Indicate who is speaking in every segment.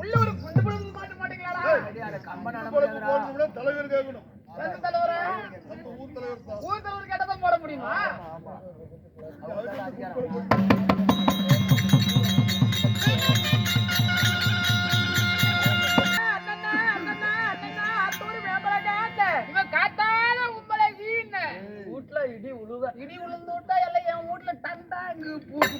Speaker 1: உள்ள ஒரு குண்டு குண்டு மாட்ட மாட்டீங்களாடா?
Speaker 2: தலைவர் கேட்கணும்.
Speaker 1: ஊர் தலைவர் கேட்டதான் போட முடியுமா? இடி உளுந்து விட்டா எல்லாம் என் வீட்டுல டண்டாங்கு பூக்கு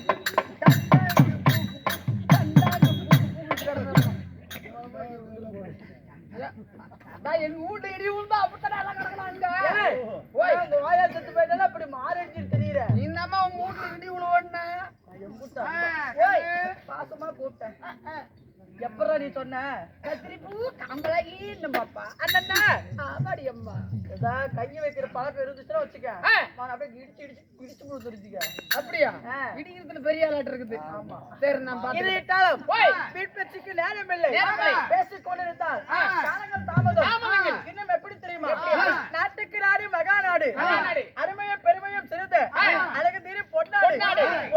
Speaker 1: எங்க வீட்டுல இடி உளுந்தா அப்படித்தான் எல்லாம் கிடக்கணும். வாயா செத்து போயிட்டாலும் அப்படி மாறிடுச்சு தெரியுற. இந்தம்மா உங்க வீட்டுல இடி உழுவண்ண பாசமா கூப்பிட்டேன். எப்படா நீ சொன்ன? கத்திரிப்பூ கம்பளகி பாப்பா அண்ணா ஆமாடி அம்மா. ஏதாவது கையை வைக்கிற பழக்கம் இருந்துச்சுன்னா வச்சுக்க, அப்படியே இடிச்சு கொடுத்துருச்சுக்க. அப்படியா? இடிக்கிறதுல பெரிய ஆளாட்டு இருக்குது. ஆமா சரி நான் பாத்துட்டாலும் வீட்டுக்கு நேரம் இல்லை. பேசிக் கொண்டிருந்தால் காலங்கள் தாமதம். இன்னும் எப்படி தெரியுமா? நாட்டுக்கு நாடு மகா நாடு, அருமையும் பெருமையும் சிறந்த அழகு தீரி பொன்னாடு.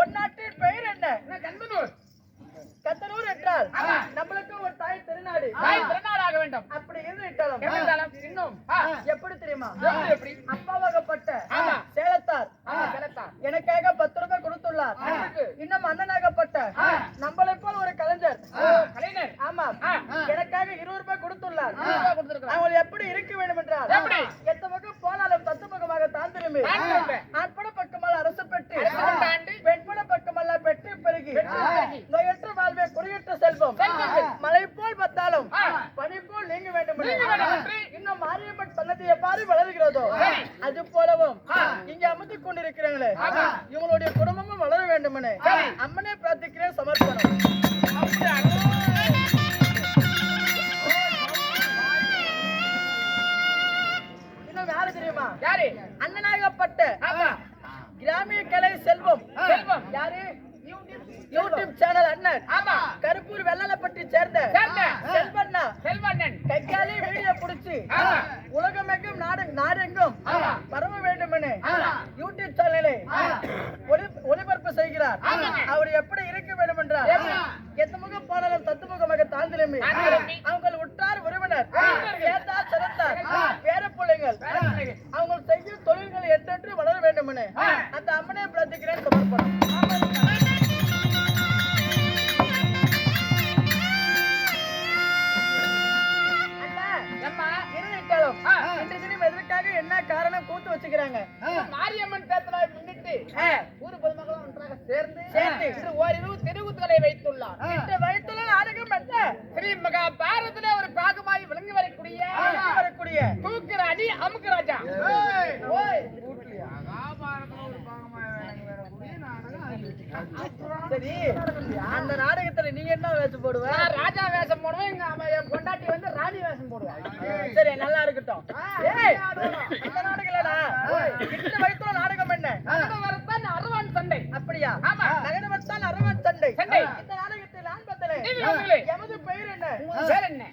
Speaker 1: பொன்னாட்டின் பெயர் என்ன? கந்தனூர். கத்தனூர் என்றால் நம்மளுக்கு ஒரு தாய் திருநாடு. திருநாடாக வேண்டும். அப்படி இருந்துட்டாலும் இன்னும் எப்படி தெரியுமா? அப்பாவாகப்பட்ட சேலத்தார் எனக்காக 10 ரூபாய் கொடுத்துள்ளார். இன்னும் அண்ணனாகப்பட்ட நம்மளை போல் ஒரு கலைஞர். ஆமா எனக்காக 20 ரூபாய் கொடுத்துள்ளார். அவங்க எப்படி இருக்க வேண்டும் என்றால் எத்த பக்கம் போனாலும் 10 பக்கமாக தாந்திரமே. ஆட்பட பக்கமால் அரசு பெற்று பெண்பட பக்கமெல்லாம் பெற்று பெருகி நோயற்ற வாழ்வே குடியேற்ற செல்வம். மழை போல் வந்தாலும் பனி போல் நீங்க வேண்டும். இன்னும் மாரியம்மன் சன்னதி எவ்வாறு வளர்கிறதோ அது போலவும் இங்க அமர்ந்து கொண்டிருக்கிறாங்களே இவங்களுடைய குடும்பமும் வளர வேண்டும் என அம்மனே பிரார்த்திக்கிறேன். சமர்ப்பணம். இன்னும் யாரு தெரியுமா? யாரு? அண்ணனாகப்பட்ட கிராமிய கலை செல்வம். யாரு? யூடியூப் சேனல் அண்ணன். ஆமா கருப்பூர் வெள்ளாளப்பட்டி சேர்ந்த செல்வண்ணன் கையாலே வீடியோ புடிச்சு உலகமெங்கும் நாடெங்கும் பரவ வேண்டும் என யூடியூப் சேனலை ஒளிபரப்பு செய்கிறார். அவர் எப்படி இருக்க வேண்டும் என்றால் எத்தமுக போனாலும் தத்துமுகமாக தாழ்ந்திலுமே அவங்க உற்றார் உறவினர் சேர்ந்தார் சிறந்தார் பேர பிள்ளைகள் அவங்க செய்யும் தொழில்கள் எட்டென்று வளர வேண்டும் என அந்த அம்மனை பிரார்த்திக்கிறேன். சமர்ப்பணம். என்ன காரணம் கூத்து வச்சுக்கிறாங்க? மாரியம்மன் பேத்தனை முன்னிட்டு ஊர் பொதுமக்களும் ஒன்றாக சேர்ந்து ஓரிரு தெருவுத்துகளை வைத்துள்ளார். வைத்துள்ள நாடகம் என்ன? ஸ்ரீ மகாபாரதத்திலே ஒரு பாகமாய் விளங்கி வரக்கூடிய தூக்குராணி அமுக்கராஜா. சரி அந்த நாடகத்துல நீ என்ன வேஷம் போடுவ? ராஜா வேஷம் போடுவேன். எங்க பொண்டாட்டி வந்து ராணி வேஷம் போடுவேன். சரி நல்லா இருக்கட்டும். இந்த நாடகம் இல்லடா. இந்த வயசுல நாடகம் என்ன? வரத்தான் அரவான் சண்டை. அப்படியா? நகர வரத்தான் அரவான் சண்டை. இந்த நாடகத்தில் ஆண்பத்தலே எமது பெயர் என்ன? பேர் என்ன?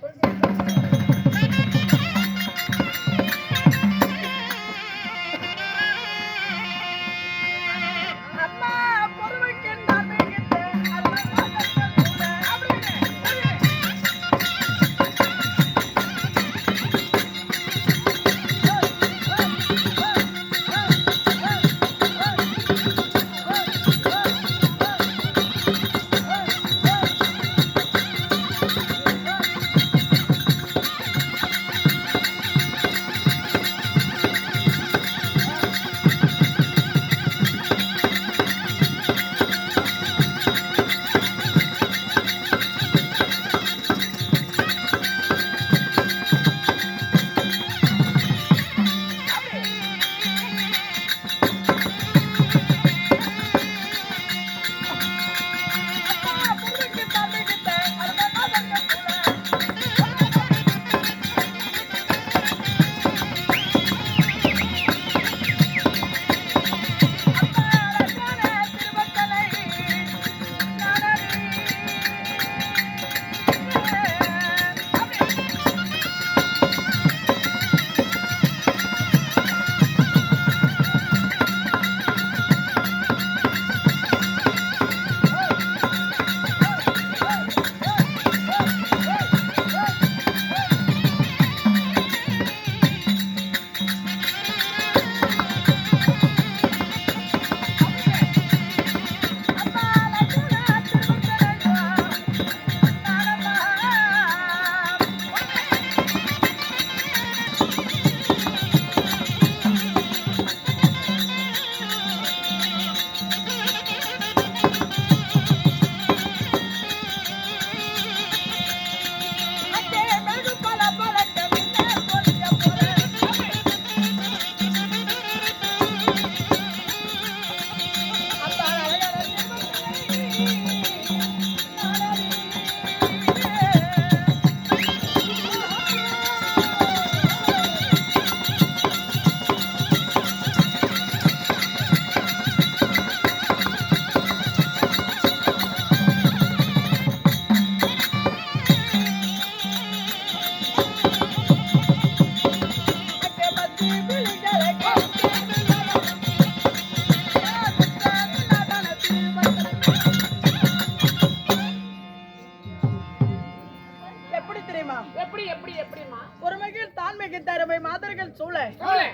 Speaker 3: எப்படிமா
Speaker 1: ஒருமையில் தான் மிகுந்தருமை மாதர்கள் சூழ
Speaker 3: சொல்லு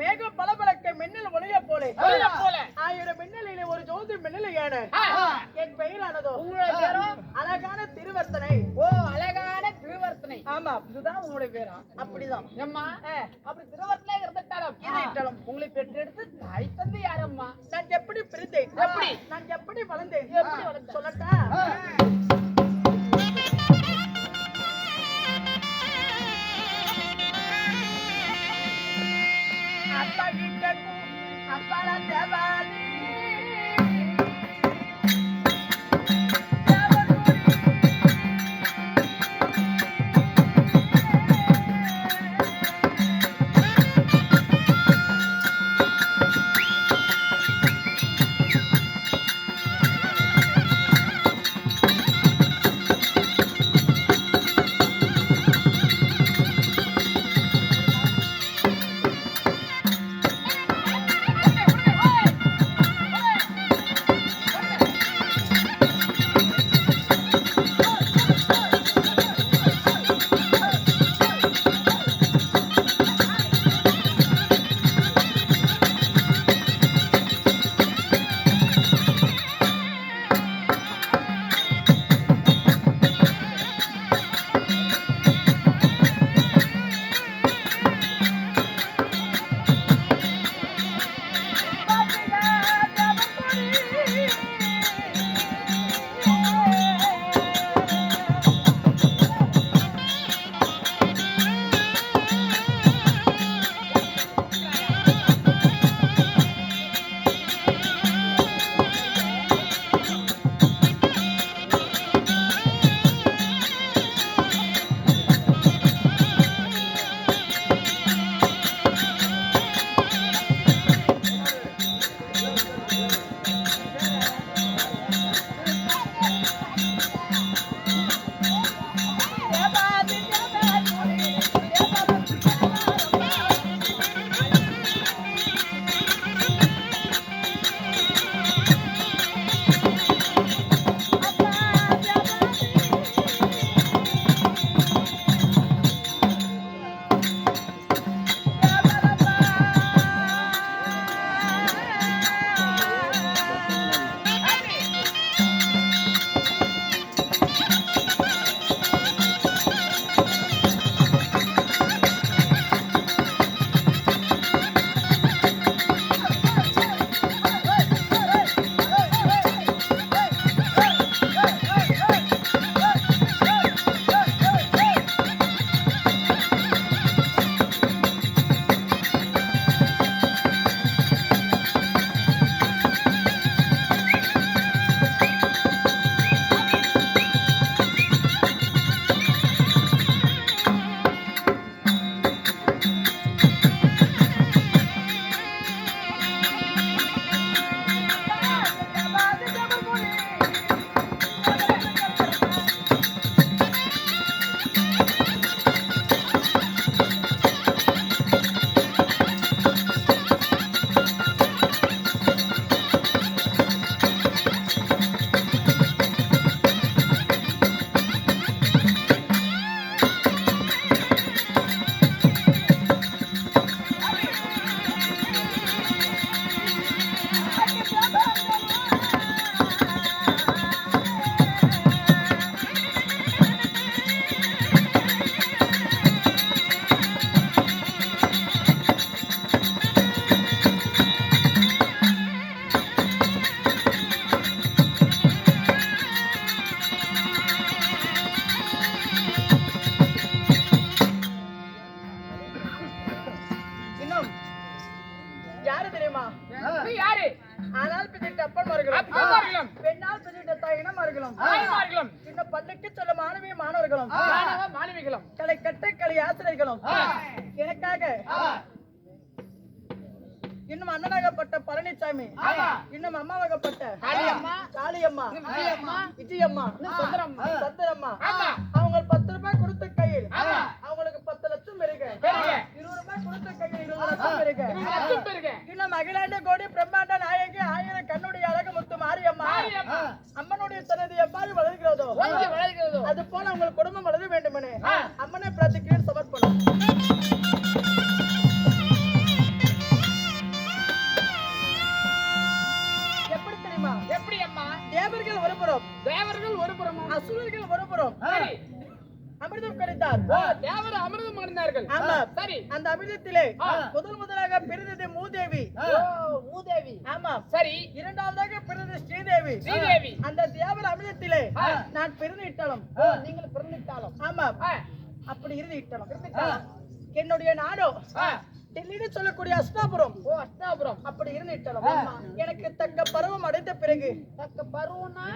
Speaker 1: மேகம் பளபளக்க மின்னல் ஒளிய போல
Speaker 3: போல
Speaker 1: ஆயிரம் மின்னலிலே ஒரு ஜோதி மின்னலையான என் பெயரானதோ
Speaker 3: உங்களுடைய பேரோ
Speaker 1: அழகான திருவர்த்தனை.
Speaker 3: ஓ அழகான திருவர்த்தனை.
Speaker 1: ஆமா இதுதான் உங்களுடைய பேரா? அப்படிதான்.
Speaker 3: அம்மா அப்படி திருவர்த்தனை இருந்துட்டாலும் உங்களை பெற்றெடுத்து தாய் தந்தை யாரம்மா?
Speaker 1: நான் எப்படி பிரிந்தேன்,
Speaker 3: எப்படி
Speaker 1: நான் எப்படி வளர்ந்தேன்,
Speaker 3: எப்படி வளர்ந்தேன்
Speaker 1: சொல்லட்டா? அப்பா கிட்ட அப்பால தேவாலி யாரு தெரியுமா?
Speaker 3: நீ யாரு?
Speaker 1: ஆனால் பிதிட்ட அப்பன்மார்களும்
Speaker 3: அப்பன்மார்களும்
Speaker 1: பெண்ணால் பிதிட்ட தாயினமார்களும்
Speaker 3: தாய்மார்களும்
Speaker 1: இன்னும் பள்ளிக்கு செல்ல மாணவி மாணவர்களும்
Speaker 3: மாணவ மாணவிகளும்
Speaker 1: கலை கட்ட கலை ஆசிரியர்களும் எனக்காக இன்னும் அண்ணனாகப்பட்ட பழனிசாமி, இன்னும் அம்மாவாகப்பட்ட
Speaker 3: காளியம்மா,
Speaker 1: காளியம்மா,
Speaker 3: விஜயம்மா,
Speaker 1: விஜயம்மா,
Speaker 3: சுந்தரம்மா,
Speaker 1: சந்திரம்மா,
Speaker 3: ஆமா
Speaker 1: அவங்க 10 ரூபாய் கொடுத்த கையில்
Speaker 3: ஆமா
Speaker 1: அவங்களுக்கு 10 லட்சம் இருக்கு.
Speaker 3: பெருக
Speaker 1: 20 ரூபாய் கொடுத்த கையில் 20 லட்சம் இருக்கு.
Speaker 3: 20 லட்சம் பெருக
Speaker 1: இன்னும் அகிலாண்ட கோடி பிரம்மாண்ட நாயகி ஆயிரம் கண்ணுடைய அழகு முத்து மாரியம்மா
Speaker 3: மாரியம்மா
Speaker 1: அம்மனுடைய தனது எவ்வாறு வளர்கிறதோ
Speaker 3: வந்து வளர்கிறதோ
Speaker 1: அது போல உங்கள் குடும்பம் வளர வேண்டுமெனே அம்மனை அசுரர்கள் ஒருபுறம்
Speaker 3: சரி.
Speaker 1: அமிர்தம் கிடைத்தார்.
Speaker 3: ஓ, தேவர் அமிர்தம் அருந்தினார்கள்.
Speaker 1: ஆமா.
Speaker 3: சரி.
Speaker 1: அந்த அமிர்தத்திலே
Speaker 3: ஆ.
Speaker 1: முதலாக பிறந்தது மூதேவி.
Speaker 3: ஓ, மூதேவி.
Speaker 1: ஆமா.
Speaker 3: சரி.
Speaker 1: இரண்டாவதாக பிறந்தது ஸ்ரீதேவி.
Speaker 3: ஸ்ரீதேவி.
Speaker 1: அந்த தேவர் அமிர்தத்திலே
Speaker 3: ஆ.
Speaker 1: நான் பிறந்து இட்டாலும்.
Speaker 3: ஓ, நீங்கள் பிறந்திட்டாலும்.
Speaker 1: ஆமா.
Speaker 3: ஆ,
Speaker 1: அப்படி இருந்து இட்டாலும்.
Speaker 3: பிறந்திட்டாலும்.
Speaker 1: என்னுடைய நாடோ
Speaker 3: ஆ.
Speaker 1: டெல்லின்னு சொல்லக்கூடிய அஸ்தாபுரம்.
Speaker 3: ஓ, அஷ்டாபுரம்.
Speaker 1: அப்படி இருந்து இட்டாலும். எனக்கு தக்க பருவம் அடைந்த பிறகு
Speaker 3: தக்க பருவம்னா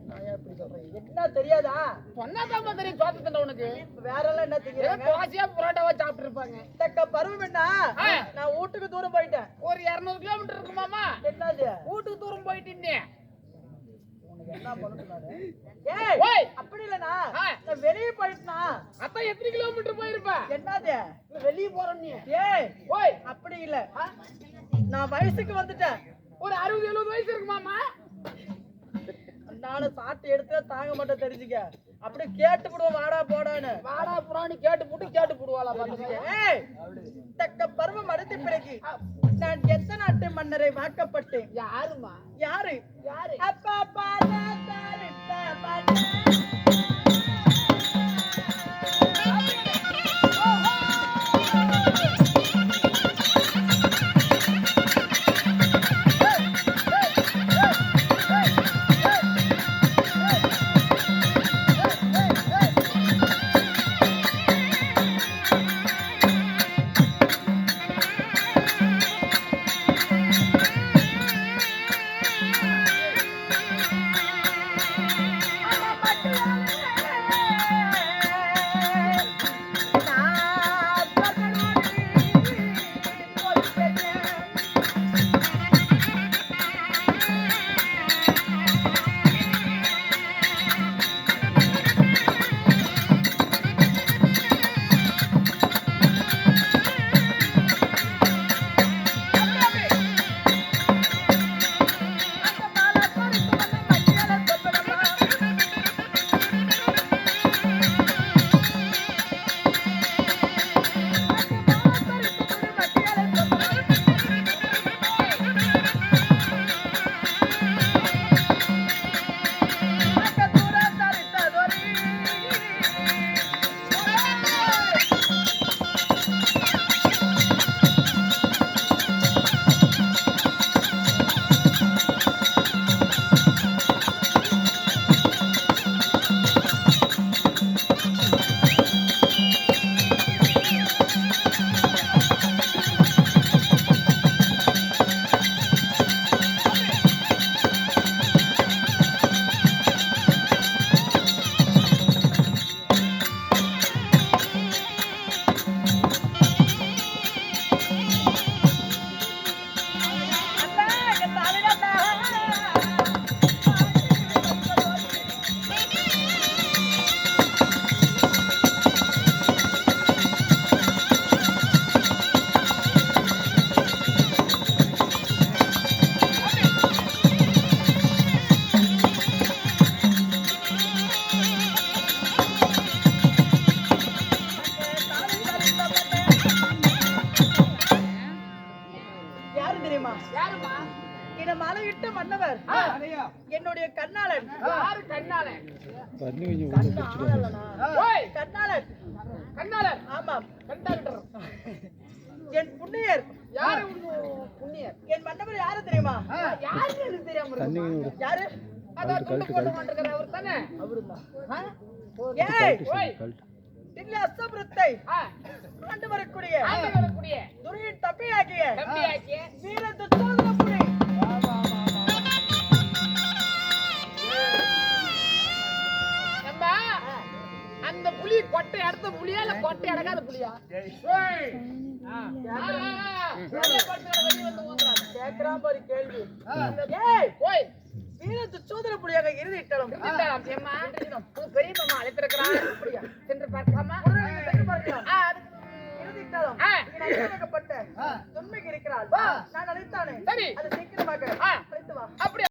Speaker 1: நான் ஏன் இப்படி சொல்றேன்? என்ன தெரியாதா?
Speaker 3: சொன்னாதான் தெரியும். சோத்து தின்ன உனக்கு
Speaker 1: வேற எல்லாம் என்ன
Speaker 3: ஏதோ
Speaker 1: தெரியுறாங்க?
Speaker 3: தோசையா புரோட்டாவா சாப்பிட்டு இருப்பாங்க.
Speaker 1: தக்க பருவம் என்ன?
Speaker 3: ஆ.
Speaker 1: நான் வீட்டுக்கு தூரம் போயிட்டேன்.
Speaker 3: ஒரு 200 கிலோமீட்டர் இருக்குமாமா.
Speaker 1: என்னது?
Speaker 3: வீட்டுக்கு தூரம் போயிட்டு
Speaker 1: உனக்கு என்ன பண்ணணும் நானு? ஏய்,
Speaker 3: ஓய்.
Speaker 1: அப்படி இல்லனா
Speaker 3: ஆ.
Speaker 1: நான் வெளிய போயிட்டனா?
Speaker 3: அதான் எத்தனை கிலோமீட்டர் போயிருப்ப?
Speaker 1: என்னது?
Speaker 3: வெளிய போறோம் நீ.
Speaker 1: ஏய்,
Speaker 3: ஓய்,
Speaker 1: அப்படி இல்ல. நான் வயசுக்கு வந்துட்டேன்.
Speaker 3: ஒரு 60-70 வயசு இருக்குமாமா.
Speaker 1: நானும் சாட்டு எடுத்து தாங்க மாட்டேன் தெரிஞ்சுக்க. அப்படியே கேட்டு போடுவோம் வாடா போடான்னு.
Speaker 3: வாடா புறான்னு கேட்டு போடுவாளா பாத்துக்க.
Speaker 1: ஏய், தக்க பருவம் அடைந்த பிறகு நான் எந்த நாட்டு மன்னரை வாக்கப்பட்டேன்?
Speaker 3: யாருமா?
Speaker 1: யாரு?
Speaker 3: யாரு?
Speaker 1: அப்பா பாலா தாரிட்ட பாலா. மலையிட்ட மன்னவர் என்னுடைய கண்ணாளன்.
Speaker 3: யாரு கண்ணாளன்?
Speaker 1: ஓய், கண்ணாளன்.
Speaker 3: கண்ணாளன்?
Speaker 1: ஆமாம்,
Speaker 3: கண்டாக்டர்.
Speaker 1: என் புண்ணியர்.
Speaker 3: யாரு புண்ணியர்?
Speaker 1: என் மன்னவர் யாரு தெரியுமா?
Speaker 3: யாருன்னு எனக்கு தெரியாம இருக்கு.
Speaker 1: யாரு?
Speaker 3: அதான் துண்டு போட்டு மாட்டிருக்கிற அவர் தானே?
Speaker 1: அவருதான். ஏய்,
Speaker 3: ஓய்,
Speaker 1: தில்லி அஸ்தபுரத்தை
Speaker 3: ஆ,
Speaker 1: ஆண்டு வரக்கூடிய
Speaker 3: ஆண்டு வரக்கூடிய
Speaker 1: துரையின் தம்பியாகிய
Speaker 3: தம்பியாக்கிய
Speaker 1: வீர துச்சாதன புலி.
Speaker 3: நம்ம அந்த புலி கொட்டை அடுத்த புலியா இல்ல கொட்டை அடக்காத புலியா? ஏய்,
Speaker 1: கேக்குறான் பாரு கேள்வி. ஏய்,
Speaker 3: ஓய்,
Speaker 1: வீர துச்சோதன புலியாக இருந்திட்டாலும்
Speaker 3: பெரிய மாமா அழைத்திருக்கிறான். சென்று பார்க்கலாமா?
Speaker 1: இருந்திட்டாலும்
Speaker 3: ஆ.
Speaker 1: தொன்மைக்கு இருக்கிறாள். நான் அழைத்தானே,
Speaker 3: சரி.
Speaker 1: அது சீக்கிரமாக
Speaker 3: ஆ.
Speaker 1: அழைத்து வா.
Speaker 3: அப்படியே